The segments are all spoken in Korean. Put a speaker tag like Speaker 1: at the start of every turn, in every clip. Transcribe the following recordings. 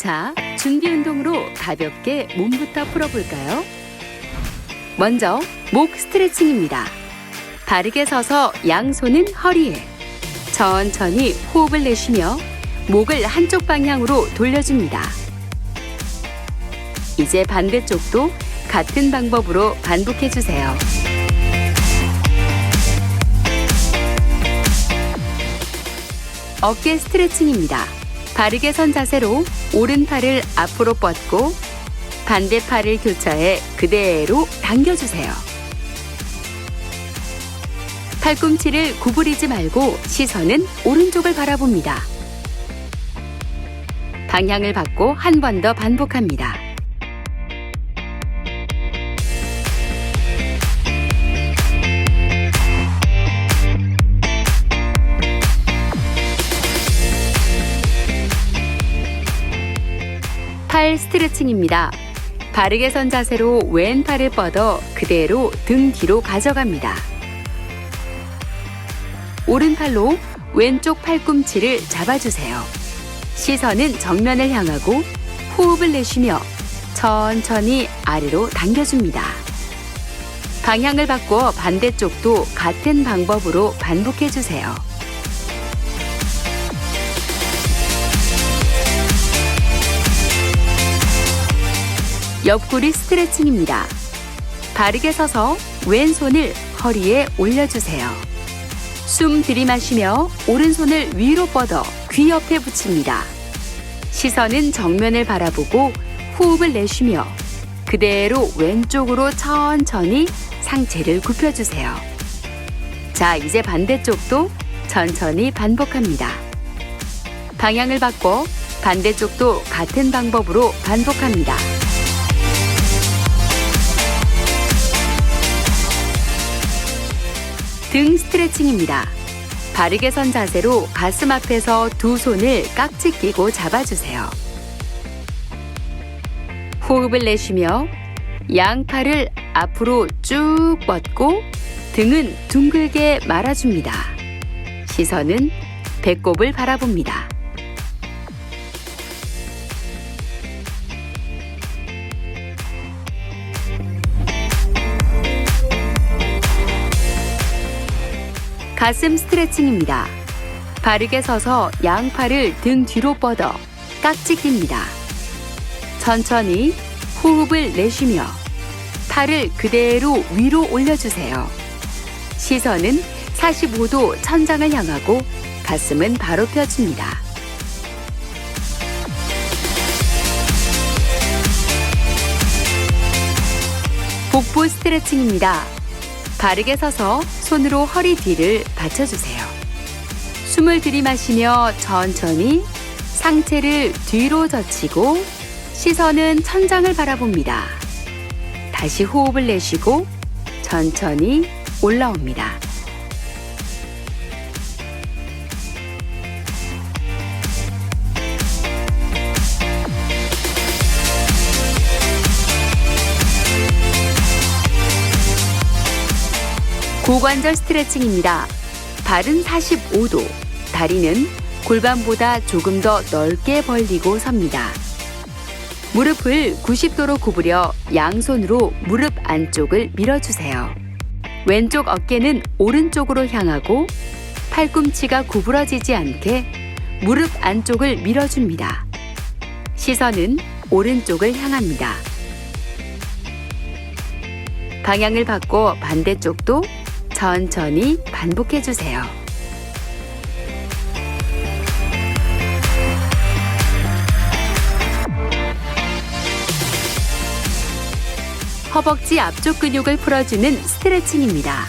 Speaker 1: 자, 준비 운동으로 가볍게 몸부터 풀어볼까요? 먼저 목 스트레칭입니다. 바르게 서서 양손은 허리에 천천히 호흡을 내쉬며 목을 한쪽 방향으로 돌려줍니다. 이제 반대쪽도 같은 방법으로 반복해주세요. 어깨 스트레칭입니다. 바르게 선 자세로 오른팔을 앞으로 뻗고 반대팔을 교차해 그대로 당겨주세요. 팔꿈치를 구부리지 말고 시선은 오른쪽을 바라봅니다. 방향을 바꿔 한 번 더 반복합니다. 팔 스트레칭입니다. 바르게 선 자세로 왼팔을 뻗어 그대로 등 뒤로 가져갑니다. 오른팔로 왼쪽 팔꿈치를 잡아주세요. 시선은 정면을 향하고 호흡을 내쉬며 천천히 아래로 당겨줍니다. 방향을 바꿔 반대쪽도 같은 방법으로 반복해주세요. 옆구리 스트레칭입니다. 바르게 서서 왼손을 허리에 올려주세요. 숨 들이마시며 오른손을 위로 뻗어 귀 옆에 붙입니다. 시선은 정면을 바라보고 호흡을 내쉬며 그대로 왼쪽으로 천천히 상체를 굽혀주세요. 자, 이제 반대쪽도 천천히 반복합니다. 방향을 바꿔 반대쪽도 같은 방법으로 반복합니다. 등 스트레칭입니다. 바르게 선 자세로 가슴 앞에서 두 손을 깍지 끼고 잡아주세요. 호흡을 내쉬며 양팔을 앞으로 쭉 뻗고 등은 둥글게 말아줍니다. 시선은 배꼽을 바라봅니다. 가슴 스트레칭입니다. 바르게 서서 양팔을 등 뒤로 뻗어 깍지 낍니다. 천천히 호흡을 내쉬며 팔을 그대로 위로 올려주세요. 시선은 45도 천장을 향하고 가슴은 바로 펴집니다. 복부 스트레칭입니다. 바르게 서서 손으로 허리 뒤를 받쳐주세요. 숨을 들이마시며 천천히 상체를 뒤로 젖히고 시선은 천장을 바라봅니다. 다시 호흡을 내쉬고 천천히 올라옵니다. 고관절 스트레칭입니다. 발은 45도, 다리는 골반보다 조금 더 넓게 벌리고 섭니다. 무릎을 90도로 구부려 양손으로 무릎 안쪽을 밀어주세요. 왼쪽 어깨는 오른쪽으로 향하고 팔꿈치가 구부러지지 않게 무릎 안쪽을 밀어줍니다. 시선은 오른쪽을 향합니다. 방향을 바꿔 반대쪽도 천천히 반복해주세요. 허벅지 앞쪽 근육을 풀어주는 스트레칭입니다.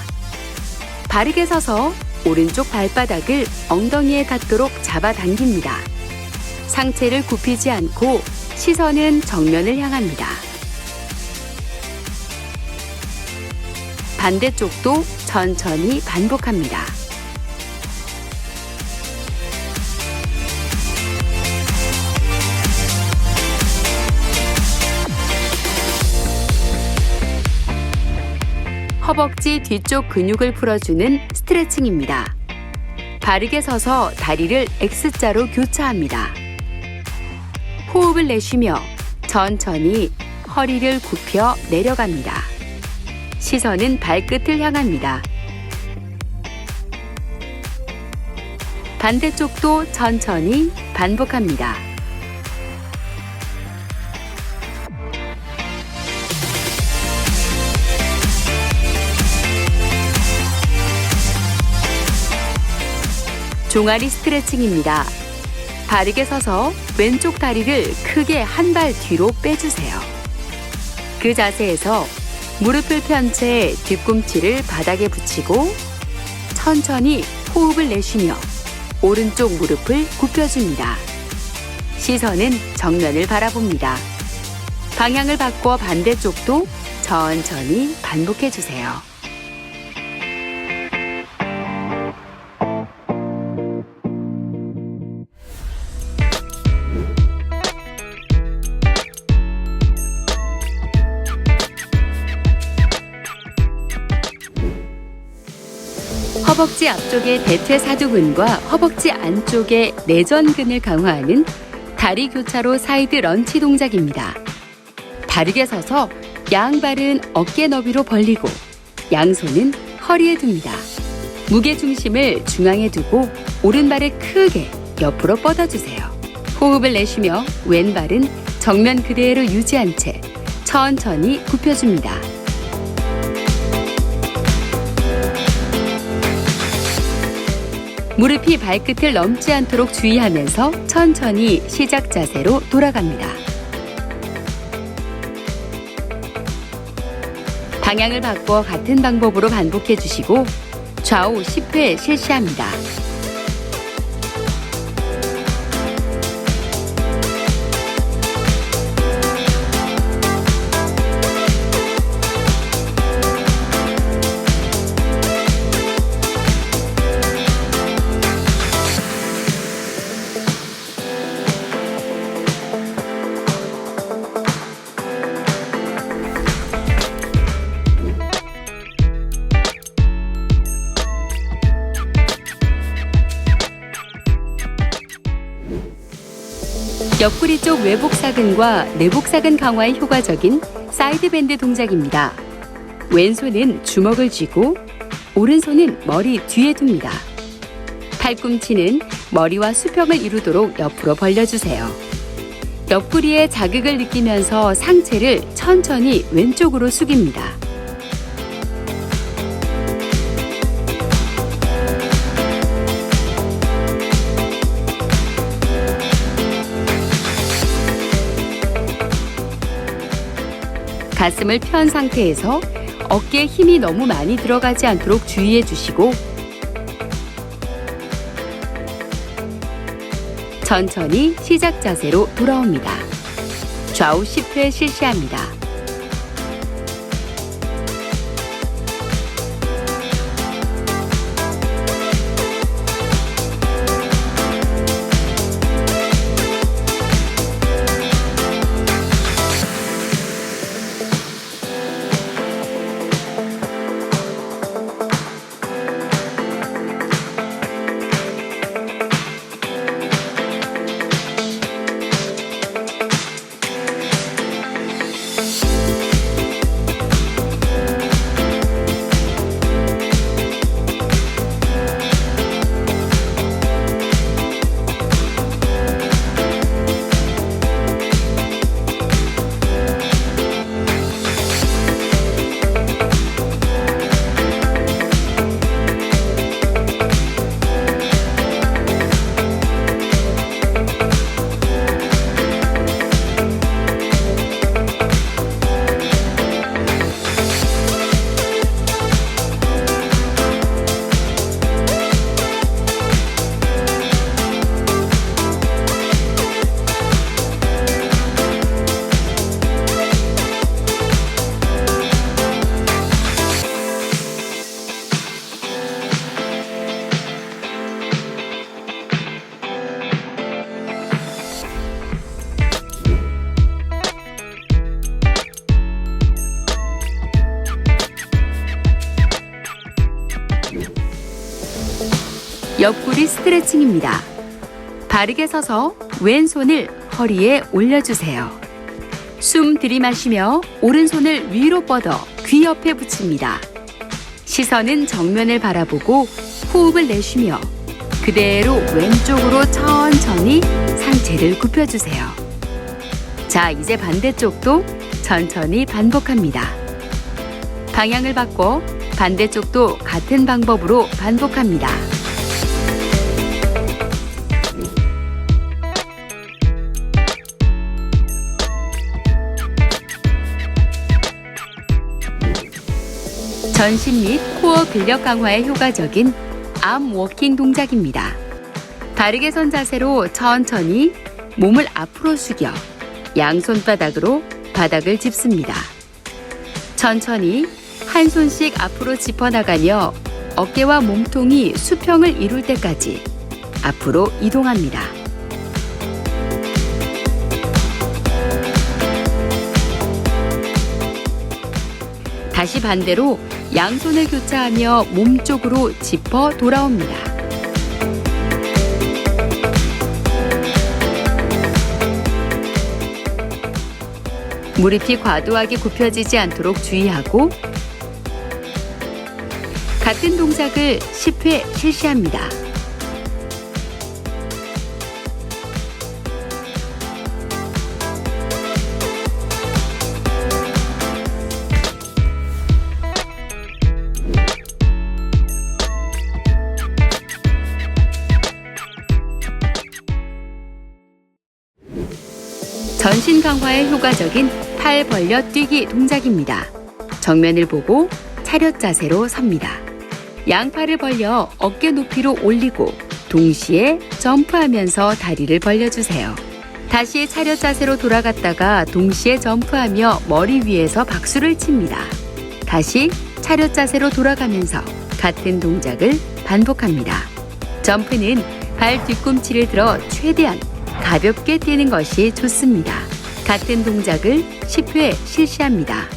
Speaker 1: 바르게 서서 오른쪽 발바닥을 엉덩이에 닿도록 잡아당깁니다. 상체를 굽히지 않고 시선은 정면을 향합니다. 반대쪽도 천천히 반복합니다. 허벅지 뒤쪽 근육을 풀어주는 스트레칭입니다. 바르게 서서 다리를 X자로 교차합니다. 호흡을 내쉬며 천천히 허리를 굽혀 내려갑니다. 시선은 발끝을 향합니다. 반대쪽도 천천히 반복합니다. 종아리 스트레칭입니다. 바르게 서서 왼쪽 다리를 크게 한 발 뒤로 빼주세요. 그 자세에서 무릎을 편 채 뒤꿈치를 바닥에 붙이고 천천히 호흡을 내쉬며 오른쪽 무릎을 굽혀줍니다. 시선은 정면을 바라봅니다. 방향을 바꿔 반대쪽도 천천히 반복해주세요. 허벅지 앞쪽의 대퇴사두근과 허벅지 안쪽의 내전근을 강화하는 다리 교차로 사이드 런치 동작입니다. 바르게 서서 양발은 어깨 너비로 벌리고 양손은 허리에 둡니다. 무게 중심을 중앙에 두고 오른발을 크게 옆으로 뻗어주세요. 호흡을 내쉬며 왼발은 정면 그대로 유지한 채 천천히 굽혀줍니다. 무릎이 발끝을 넘지 않도록 주의하면서 천천히 시작 자세로 돌아갑니다. 방향을 바꿔 같은 방법으로 반복해 주시고 좌우 10회 실시합니다. 옆구리 쪽 외복사근과 내복사근 강화에 효과적인 사이드밴드 동작입니다. 왼손은 주먹을 쥐고 오른손은 머리 뒤에 둡니다. 팔꿈치는 머리와 수평을 이루도록 옆으로 벌려주세요. 옆구리에 자극을 느끼면서 상체를 천천히 왼쪽으로 숙입니다. 가슴을 편 상태에서 어깨에 힘이 너무 많이 들어가지 않도록 주의해 주시고 천천히 시작 자세로 돌아옵니다. 좌우 10회 실시합니다. 옆구리 스트레칭입니다. 바르게 서서 왼손을 허리에 올려주세요. 숨 들이마시며 오른손을 위로 뻗어 귀 옆에 붙입니다. 시선은 정면을 바라보고 호흡을 내쉬며 그대로 왼쪽으로 천천히 상체를 굽혀주세요. 자, 이제 반대쪽도 천천히 반복합니다. 방향을 바꿔 반대쪽도 같은 방법으로 반복합니다. 전신 및 코어 근력 강화에 효과적인 암 워킹 동작입니다. 바르게 선 자세로 천천히 몸을 앞으로 숙여 양손바닥으로 바닥을 짚습니다. 천천히 한 손씩 앞으로 짚어나가며 어깨와 몸통이 수평을 이룰 때까지 앞으로 이동합니다. 다시 반대로 양손을 교차하며 몸쪽으로 짚어 돌아옵니다. 무릎이 과도하게 굽혀지지 않도록 주의하고 같은 동작을 10회 실시합니다. 전신 강화에 효과적인 팔 벌려 뛰기 동작입니다. 정면을 보고 차렷 자세로 섭니다. 양팔을 벌려 어깨 높이로 올리고 동시에 점프하면서 다리를 벌려주세요. 다시 차렷 자세로 돌아갔다가 동시에 점프하며 머리 위에서 박수를 칩니다. 다시 차렷 자세로 돌아가면서 같은 동작을 반복합니다. 점프는 발 뒤꿈치를 들어 최대한 가볍게 뛰는 것이 좋습니다. 같은 동작을 10회 실시합니다.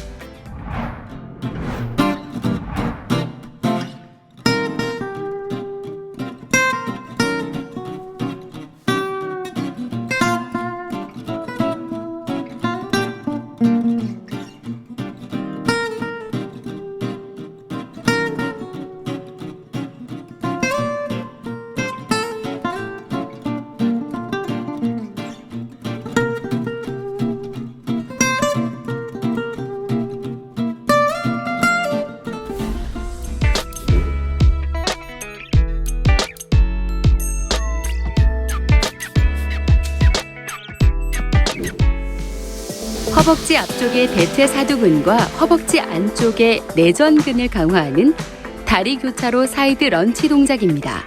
Speaker 1: 허벅지 앞쪽의 대퇴사두근과 허벅지 안쪽의 내전근을 강화하는 다리 교차로 사이드 런치 동작입니다.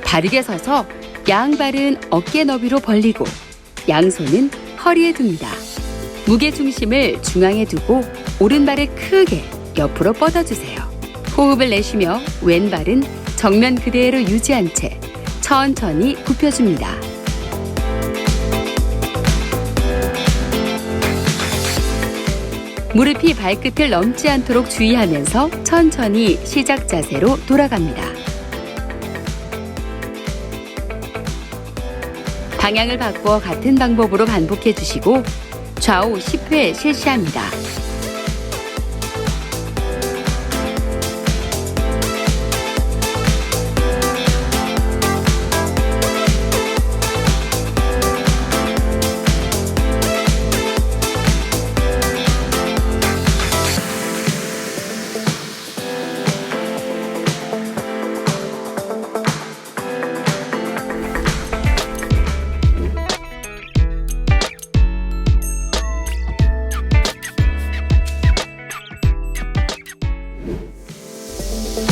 Speaker 1: 바르게 서서 양발은 어깨 너비로 벌리고 양손은 허리에 둡니다. 무게 중심을 중앙에 두고 오른발을 크게 옆으로 뻗어주세요. 호흡을 내쉬며 왼발은 정면 그대로 유지한 채 천천히 굽혀줍니다. 무릎이 발끝을 넘지 않도록 주의하면서 천천히 시작 자세로 돌아갑니다. 방향을 바꾸어 같은 방법으로 반복해 주시고 좌우 10회 실시합니다.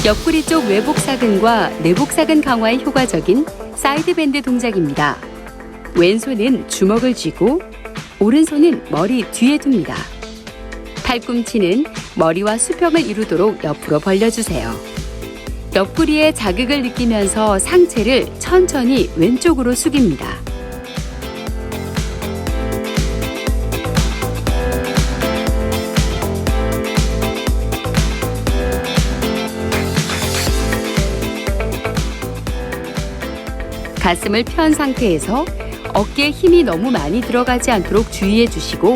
Speaker 1: 옆구리 쪽 외복사근과 내복사근 강화에 효과적인 사이드밴드 동작입니다. 왼손은 주먹을 쥐고 오른손은 머리 뒤에 둡니다. 팔꿈치는 머리와 수평을 이루도록 옆으로 벌려주세요. 옆구리에 자극을 느끼면서 상체를 천천히 왼쪽으로 숙입니다. 가슴을 편 상태에서 어깨에 힘이 너무 많이 들어가지 않도록 주의해 주시고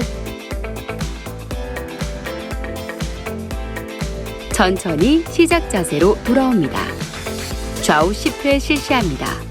Speaker 1: 천천히 시작 자세로 돌아옵니다. 좌우 10회 실시합니다.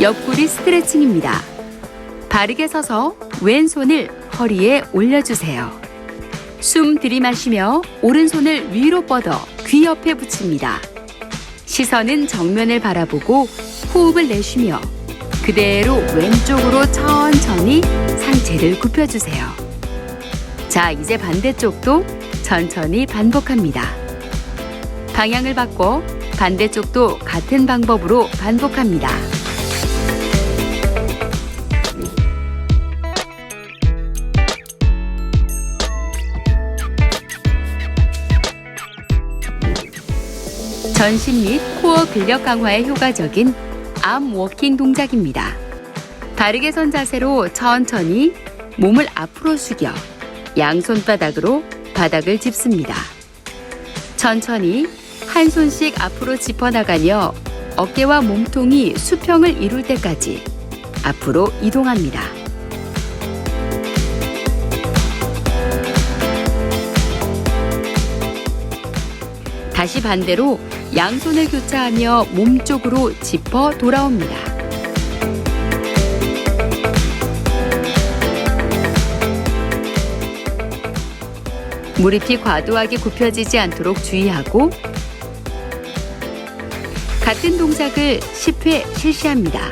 Speaker 1: 옆구리 스트레칭입니다. 바르게 서서 왼손을 허리에 올려주세요. 숨 들이마시며 오른손을 위로 뻗어 귀 옆에 붙입니다. 시선은 정면을 바라보고 호흡을 내쉬며 그대로 왼쪽으로 천천히 상체를 굽혀주세요. 자, 이제 반대쪽도 천천히 반복합니다. 방향을 바꿔 반대쪽도 같은 방법으로 반복합니다. 전신 및 코어 근력 강화에 효과적인 암 워킹 동작입니다. 바르게 선 자세로 천천히 몸을 앞으로 숙여 양손바닥으로 바닥을 짚습니다. 천천히 한 손씩 앞으로 짚어나가며 어깨와 몸통이 수평을 이룰 때까지 앞으로 이동합니다. 다시 반대로 양손을 교차하며 몸 쪽으로 짚어 돌아옵니다. 무릎이 과도하게 굽혀지지 않도록 주의하고 같은 동작을 10회 실시합니다.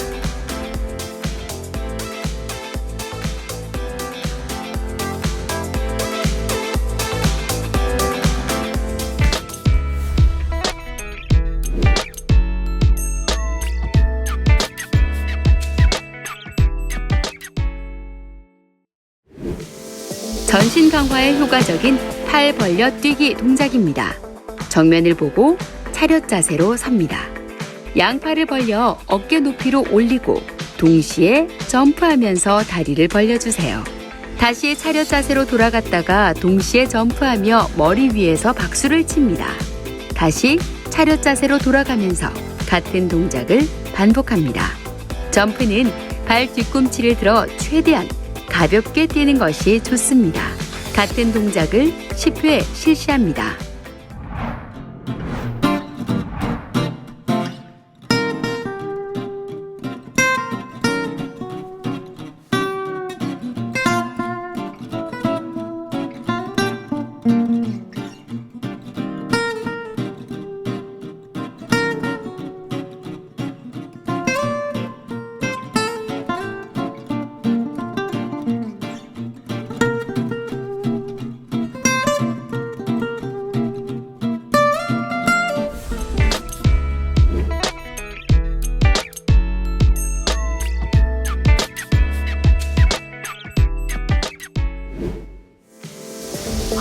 Speaker 1: 전신 강화에 효과적인 팔 벌려 뛰기 동작입니다. 정면을 보고 차렷 자세로 섭니다. 양팔을 벌려 어깨 높이로 올리고 동시에 점프하면서 다리를 벌려주세요. 다시 차렷 자세로 돌아갔다가 동시에 점프하며 머리 위에서 박수를 칩니다. 다시 차렷 자세로 돌아가면서 같은 동작을 반복합니다. 점프는 발 뒤꿈치를 들어 최대한 가볍게 뛰는 것이 좋습니다. 같은 동작을 10회 실시합니다.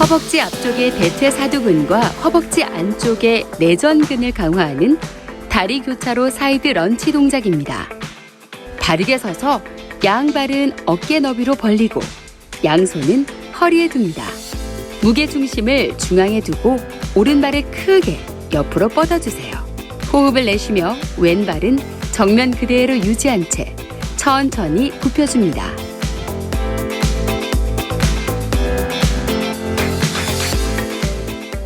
Speaker 1: 허벅지 앞쪽의 대퇴사두근과 허벅지 안쪽의 내전근을 강화하는 다리 교차로 사이드 런치 동작입니다. 바르게 서서 양발은 어깨 너비로 벌리고 양손은 허리에 둡니다. 무게 중심을 중앙에 두고 오른발을 크게 옆으로 뻗어주세요. 호흡을 내쉬며 왼발은 정면 그대로 유지한 채 천천히 굽혀줍니다.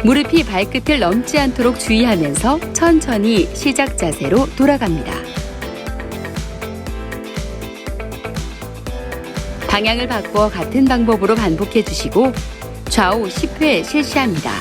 Speaker 1: 무릎이 발끝을 넘지 않도록 주의하면서 천천히 시작 자세로 돌아갑니다. 방향을 바꿔 같은 방법으로 반복해 주시고 좌우 10회 실시합니다.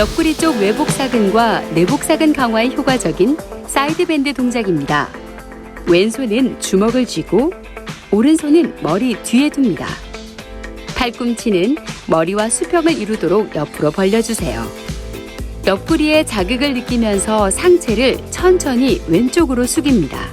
Speaker 1: 옆구리 쪽 외복사근과 내복사근 강화에 효과적인 사이드밴드 동작입니다. 왼손은 주먹을 쥐고 오른손은 머리 뒤에 둡니다. 팔꿈치는 머리와 수평을 이루도록 옆으로 벌려주세요. 옆구리에 자극을 느끼면서 상체를 천천히 왼쪽으로 숙입니다.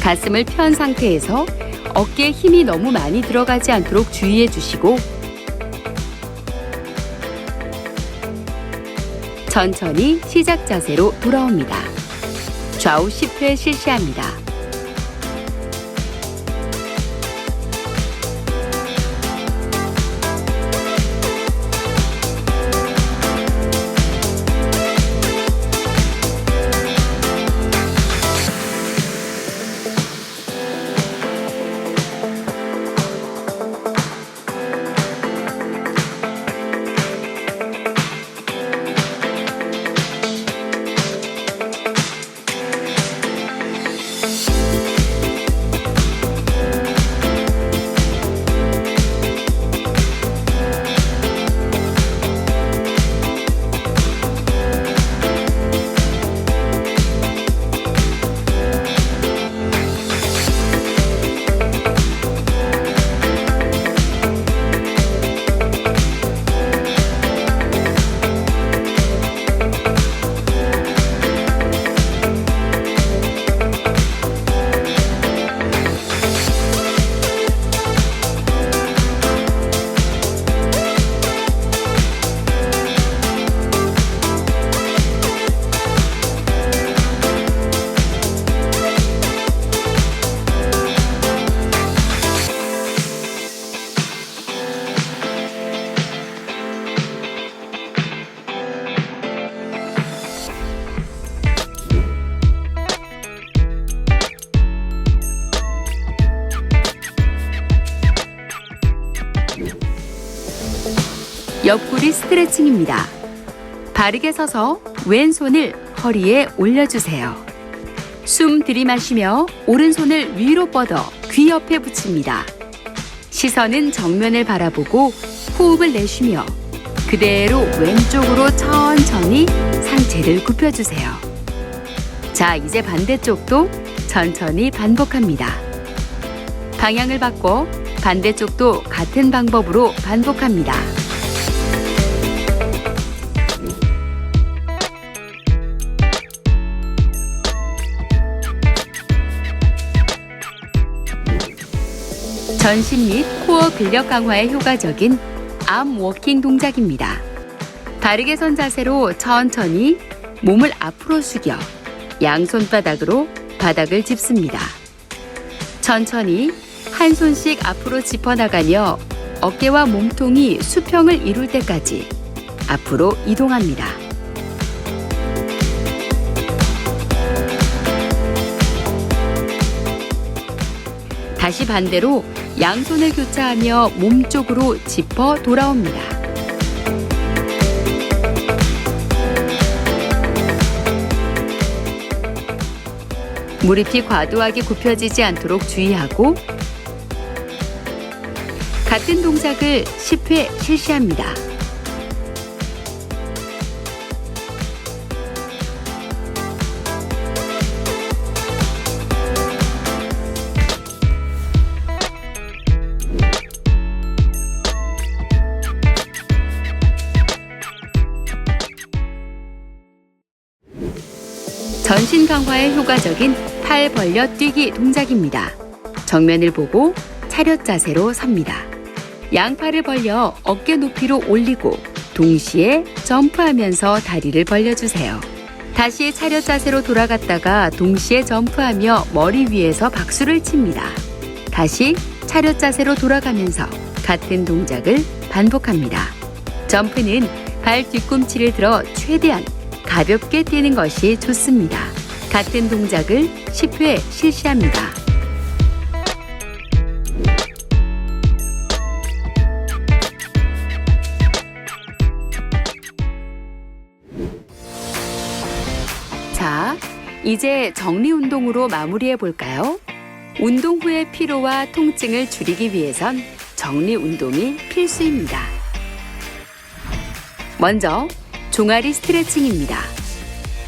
Speaker 1: 가슴을 편 상태에서 어깨에 힘이 너무 많이 들어가지 않도록 주의해 주시고 천천히 시작 자세로 돌아옵니다. 좌우 10회 실시합니다. 옆구리 스트레칭입니다. 바르게 서서 왼손을 허리에 올려주세요. 숨 들이마시며 오른손을 위로 뻗어 귀 옆에 붙입니다. 시선은 정면을 바라보고 호흡을 내쉬며 그대로 왼쪽으로 천천히 상체를 굽혀주세요. 자, 이제 반대쪽도 천천히 반복합니다. 방향을 바꿔 반대쪽도 같은 방법으로 반복합니다. 전신 및 코어 근력 강화에 효과적인 암 워킹 동작입니다. 바르게 선 자세로 천천히 몸을 앞으로 숙여 양손바닥으로 바닥을 짚습니다. 천천히 한 손씩 앞으로 짚어나가며 어깨와 몸통이 수평을 이룰 때까지 앞으로 이동합니다. 다시 반대로 양손을 교차하며 몸쪽으로 짚어 돌아옵니다. 무릎이 과도하게 굽혀지지 않도록 주의하고 같은 동작을 10회 실시합니다. 전신 강화에 효과적인 팔 벌려 뛰기 동작입니다. 정면을 보고 차렷 자세로 섭니다. 양팔을 벌려 어깨 높이로 올리고 동시에 점프하면서 다리를 벌려주세요. 다시 차렷 자세로 돌아갔다가 동시에 점프하며 머리 위에서 박수를 칩니다. 다시 차렷 자세로 돌아가면서 같은 동작을 반복합니다. 점프는 발 뒤꿈치를 들어 최대한 가볍게 뛰는 것이 좋습니다. 같은 동작을 10회 실시합니다. 자, 이제 정리 운동으로 마무리해 볼까요? 운동 후의 피로와 통증을 줄이기 위해선 정리 운동이 필수입니다. 먼저 종아리 스트레칭입니다.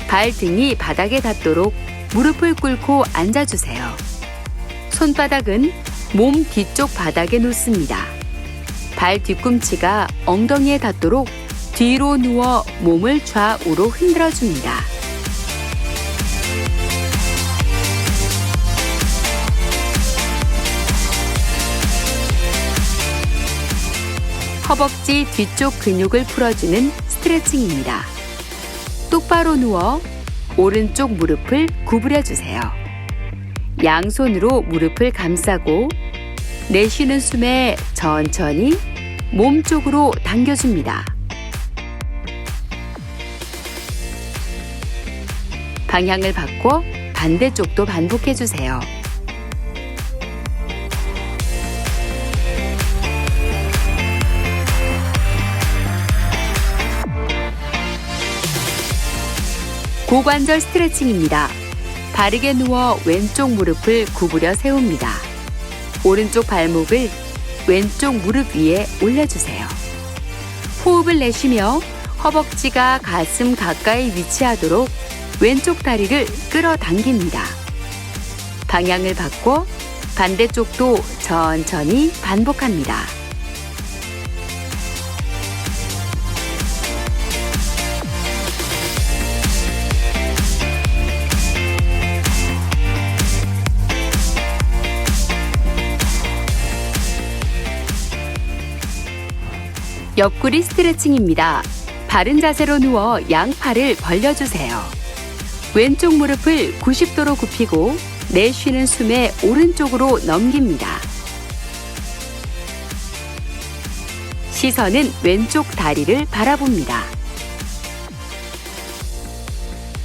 Speaker 1: 발등이 바닥에 닿도록 무릎을 꿇고 앉아주세요. 손바닥은 몸 뒤쪽 바닥에 놓습니다. 발 뒤꿈치가 엉덩이에 닿도록 뒤로 누워 몸을 좌우로 흔들어줍니다. 허벅지 뒤쪽 근육을 풀어주는 스트레칭입니다. 똑바로 누워 오른쪽 무릎을 구부려주세요. 양손으로 무릎을 감싸고 내쉬는 숨에 천천히 몸 쪽으로 당겨줍니다. 방향을 바꿔 반대쪽도 반복해주세요. 고관절 스트레칭입니다. 바르게 누워 왼쪽 무릎을 구부려 세웁니다. 오른쪽 발목을 왼쪽 무릎 위에 올려주세요. 호흡을 내쉬며 허벅지가 가슴 가까이 위치하도록 왼쪽 다리를 끌어당깁니다. 방향을 바꿔 반대쪽도 천천히 반복합니다. 옆구리 스트레칭입니다. 바른 자세로 누워 양팔을 벌려주세요. 왼쪽 무릎을 90도로 굽히고 내쉬는 숨에 오른쪽으로 넘깁니다. 시선은 왼쪽 다리를 바라봅니다.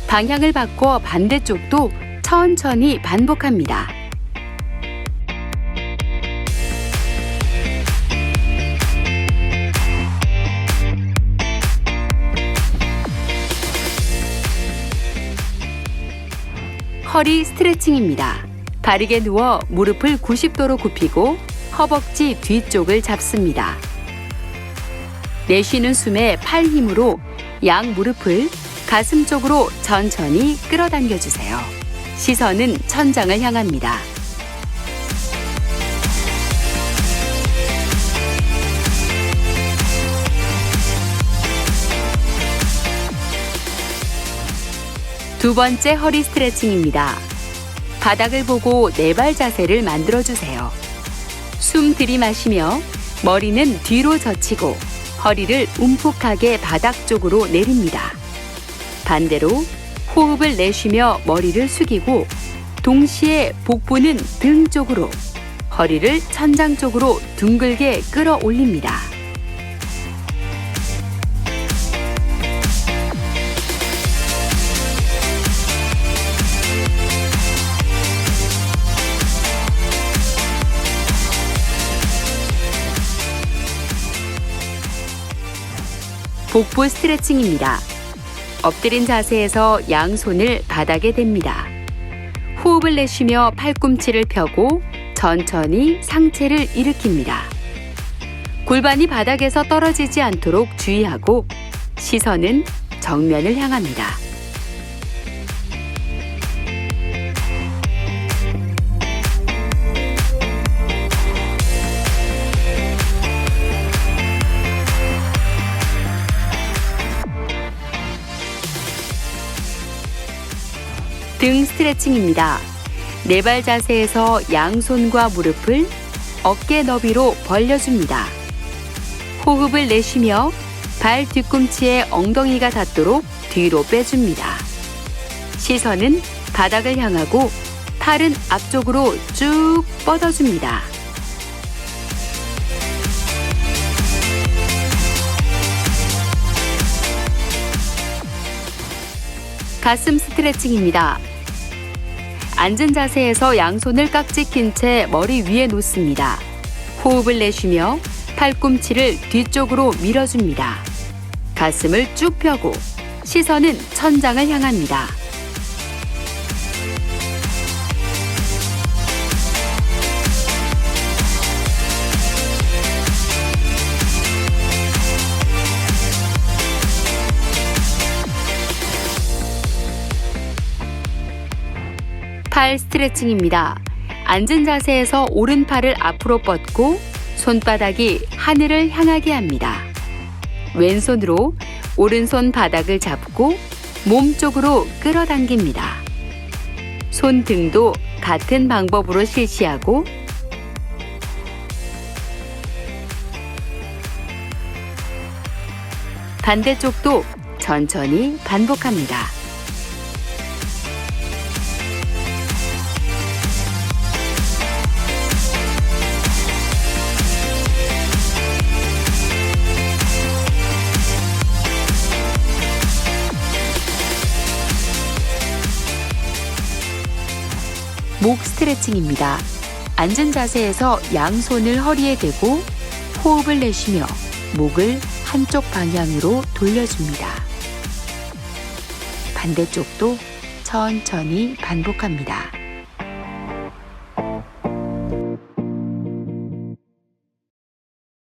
Speaker 1: 방향을 바꿔 반대쪽도 천천히 반복합니다. 허리 스트레칭입니다. 바르게 누워 무릎을 90도로 굽히고 허벅지 뒤쪽을 잡습니다. 내쉬는 숨에 팔 힘으로 양 무릎을 가슴 쪽으로 천천히 끌어당겨 주세요. 시선은 천장을 향합니다. 두 번째 허리 스트레칭입니다. 바닥을 보고 네발 자세를 만들어주세요. 숨 들이마시며 머리는 뒤로 젖히고 허리를 움푹하게 바닥 쪽으로 내립니다. 반대로 호흡을 내쉬며 머리를 숙이고 동시에 복부는 등 쪽으로, 허리를 천장 쪽으로 둥글게 끌어올립니다. 복부 스트레칭입니다. 엎드린 자세에서 양손을 바닥에 댑니다. 호흡을 내쉬며 팔꿈치를 펴고 천천히 상체를 일으킵니다. 골반이 바닥에서 떨어지지 않도록 주의하고 시선은 정면을 향합니다. 등 스트레칭입니다. 네발 자세에서 양손과 무릎을 어깨 너비로 벌려줍니다. 호흡을 내쉬며 발 뒤꿈치에 엉덩이가 닿도록 뒤로 빼줍니다. 시선은 바닥을 향하고 팔은 앞쪽으로 쭉 뻗어줍니다. 가슴 스트레칭입니다. 앉은 자세에서 양손을 깍지 낀 채 머리 위에 놓습니다. 호흡을 내쉬며 팔꿈치를 뒤쪽으로 밀어줍니다. 가슴을 쭉 펴고 시선은 천장을 향합니다. 팔 스트레칭입니다. 앉은 자세에서 오른팔을 앞으로 뻗고 손바닥이 하늘을 향하게 합니다. 왼손으로 오른손 바닥을 잡고 몸쪽으로 끌어당깁니다. 손등도 같은 방법으로 실시하고 반대쪽도 천천히 반복합니다. 목 스트레칭입니다. 앉은 자세에서 양손을 허리에 대고 호흡을 내쉬며 목을 한쪽 방향으로 돌려줍니다. 반대쪽도 천천히 반복합니다.